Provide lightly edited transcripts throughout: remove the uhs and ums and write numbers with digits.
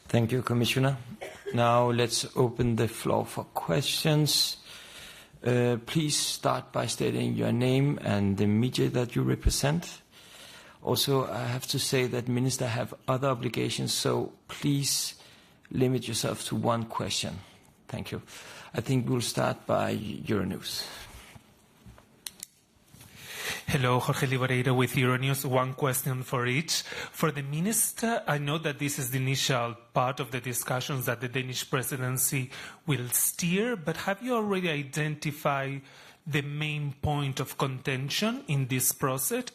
Thank you, Commissioner. Now let's open the floor for questions. Please start by stating your name and the media that you represent. Also, I have to say that ministers have other obligations, so please limit yourself to one question. Thank you. I think we'll start by Euronews. Hello, Jorge Liboreira with Euronews. One question for each. For the minister, I know that this is the initial part of the discussions that the Danish presidency will steer, but have you already identified the main point of contention in this process?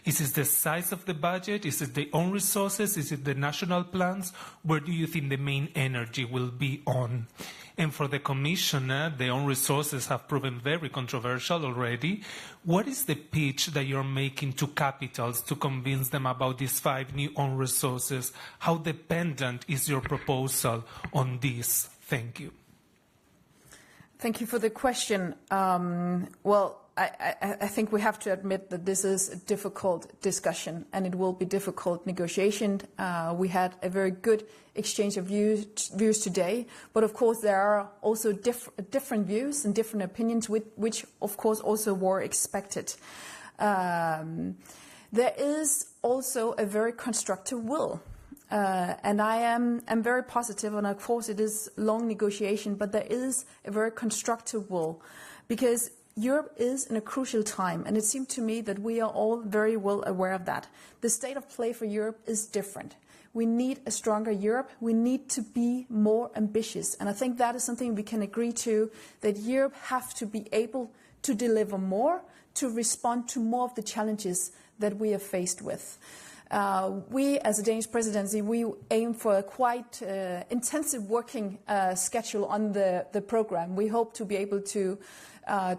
Is it the size of the budget? Is it the own resources? Is it the national plans? Where do you think the main energy will be on? And for the Commissioner, the own resources have proven very controversial already. What is the pitch that you're making to capitals to convince them about these 5 new own resources? How dependent is your proposal on this? Thank you. Thank you for the question. I think we have to admit that this is a difficult discussion and it will be difficult negotiation. We had a very good exchange of views today, but of course there are also different views and different opinions which of course also were expected. There is also a very constructive will. And I'm very positive, and of course it is long negotiation, but there is a very constructive will, because Europe is in a crucial time, and it seems to me that we are all very well aware of that. The state of play for Europe is different. We need a stronger Europe. We need to be more ambitious, and I think that is something we can agree to, that Europe has to be able to deliver more, to respond to more of the challenges that we are faced with. We, as a Danish presidency, we aim for a quite intensive working schedule on the program. We hope to be able to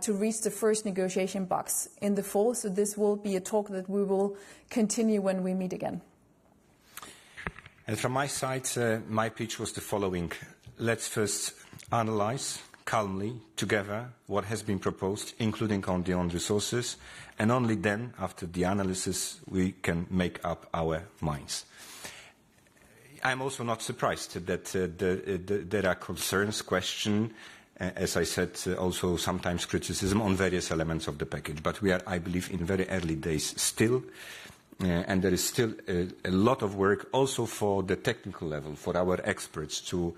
reach the first negotiation box in the fall, so this will be a talk that we will continue when we meet again. And from my side, my pitch was the following. Let's first analyze calmly, together, what has been proposed, including on the own resources, and only then, after the analysis, we can make up our minds. I'm also not surprised that there are concerns, questions, as I said, also sometimes criticism on various elements of the package. But we are, I believe, in very early days still, and there is still a lot of work also for the technical level, for our experts to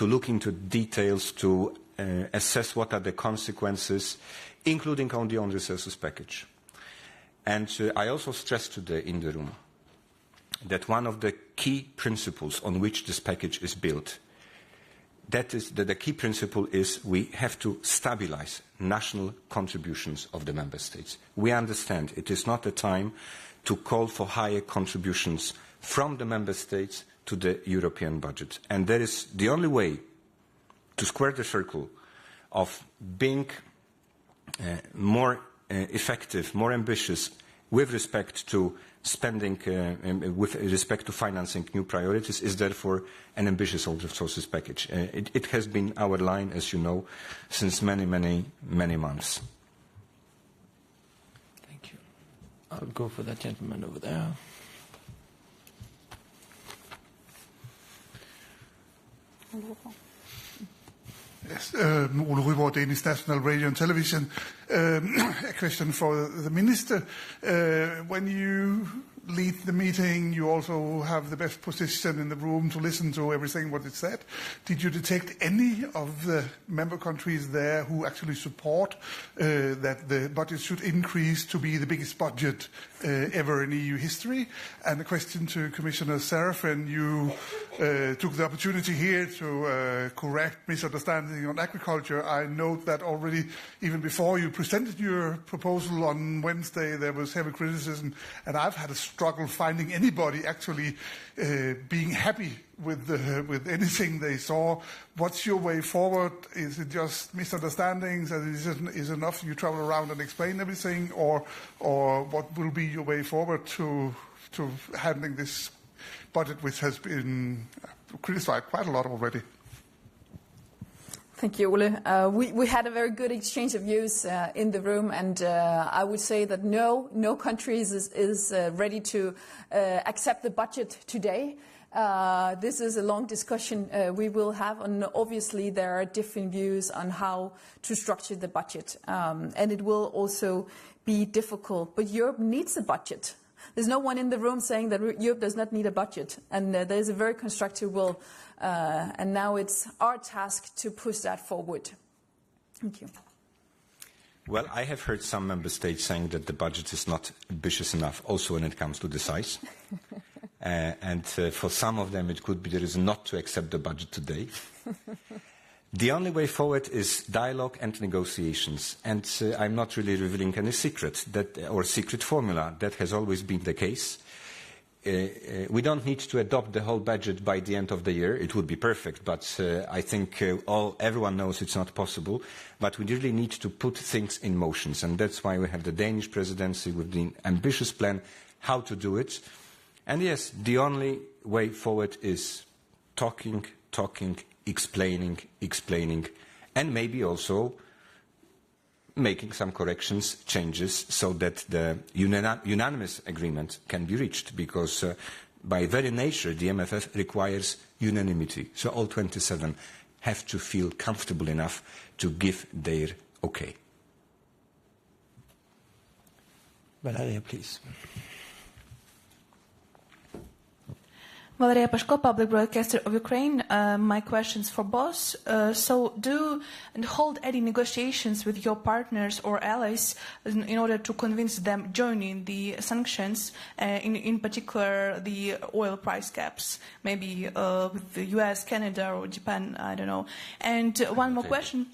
look into details, to assess what are the consequences, including on the own resources package. And I also stressed today in the room that one of the key principles on which this package is built, that the key principle is we have to stabilize national contributions of the member states. We understand it is not a time to call for higher contributions from the member states to the European budget. And that is the only way to square the circle of being more effective, more ambitious with respect to spending, with respect to financing new priorities, is therefore an ambitious own resources package. It has been our line, as you know, since many months. Thank you. I'll go for that gentleman over there. Yes, Ole Ryborg, Danish National Radio and Television. A question for the Minister. When you lead the meeting, you also have the best position in the room to listen to everything what is said. Did you detect any of the member countries there who actually support that the budget should increase to be the biggest budget ever in EU history? And a question to Commissioner Serafin. You took the opportunity here to correct misunderstanding on agriculture. I note that already, even before you presented your proposal on Wednesday, there was heavy criticism, and I've had a struggle finding anybody actually being happy with anything they saw. What's your way forward? Is it just misunderstandings, and is enough you travel around and explain everything, or what will be your way forward to handling this budget, which has been criticized quite a lot already? Thank you, Ole. We had a very good exchange of views in the room, and I would say that no country is ready to accept the budget today. This is a long discussion we will have, and obviously there are different views on how to structure the budget, and it will also be difficult. But Europe needs a budget. There's no one in the room saying that Europe does not need a budget, and there's a very constructive will, and now it's our task to push that forward. Thank you. Well, I have heard some member states saying that the budget is not ambitious enough, also when it comes to the size. For some of them, it could be the reason not to accept the budget today. The only way forward is dialogue and negotiations. And I'm not really revealing any secret or secret formula. That has always been the case. We don't need to adopt the whole budget by the end of the year. It would be perfect, but I think everyone knows it's not possible. But we really need to put things in motion, and that's why we have the Danish presidency with the ambitious plan how to do it. And yes, the only way forward is talking, explaining, and maybe also making some corrections, changes, so that the unanimous agreement can be reached, because by very nature the MFF requires unanimity. So all 27 have to feel comfortable enough to give their okay. Valeria, please. Valeria Pashko, public broadcaster of Ukraine. My questions for boss. So do and hold any negotiations with your partners or allies in order to convince them joining the sanctions, in particular the oil price caps, maybe with the US, Canada or Japan, I don't know. And one more question.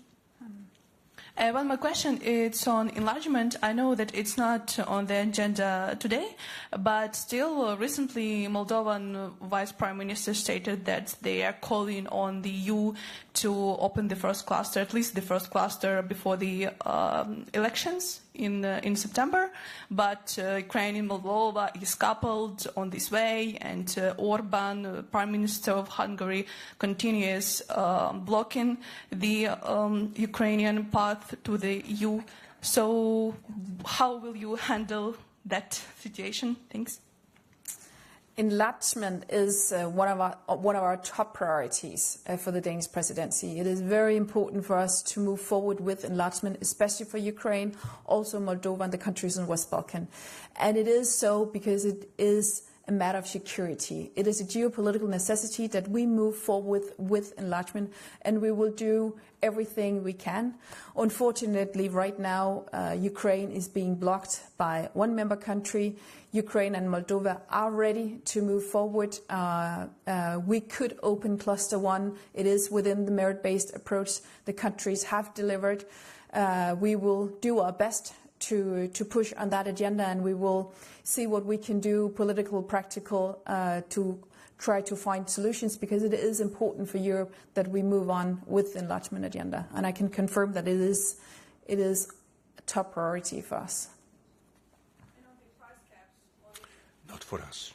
One more question, it's on enlargement. I know that it's not on the agenda today, but still recently Moldovan Vice Prime Minister stated that they are calling on the EU to open the first cluster, at least the first cluster before the elections in September. But Ukraine and Moldova is coupled on this way, and Orban, Prime Minister of Hungary, continues blocking the Ukrainian path to the EU. So how will you handle that situation? Thanks. Enlargement is one of our top priorities for the Danish presidency. It is very important for us to move forward with enlargement, especially for Ukraine, also Moldova and the countries in West Balkan. And it is so because it is a matter of security. It is a geopolitical necessity that we move forward with enlargement, and we will do everything we can. Unfortunately, right now, Ukraine is being blocked by one member country. Ukraine and Moldova are ready to move forward. We could open Cluster 1. It is within the merit-based approach the countries have delivered. We will do our best to push on that agenda, and we will see what we can do, political, practical, to try to find solutions, because it is important for Europe that we move on with the enlargement agenda. And I can confirm that it is a top priority for us. Not for us.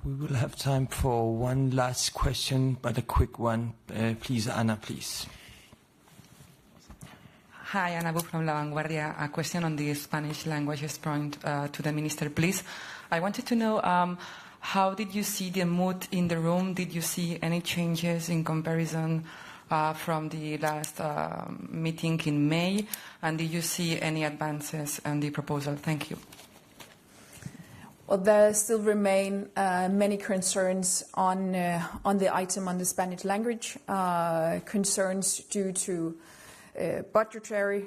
We will have time for one last question, but a quick one. Please, Anna, please. Hi, Ana Bu from La Vanguardia. A question on the Spanish languages point to the minister, please. I wanted to know how did you see the mood in the room? Did you see any changes in comparison from the last meeting in May? And did you see any advances on the proposal? Thank you. Well, there still remain many concerns on the item on the Spanish language, concerns due to budgetary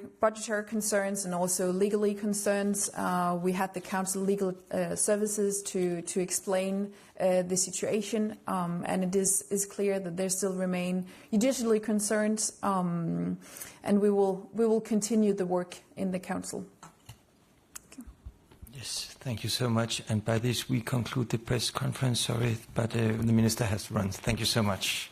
concerns and also legally concerns. We had the Council Legal Services to explain the situation, and it is clear that there still remain judicially concerns, and we will continue the work in the Council. Yes, thank you so much. And by this we conclude the press conference. Sorry, but the Minister has to run. Thank you so much.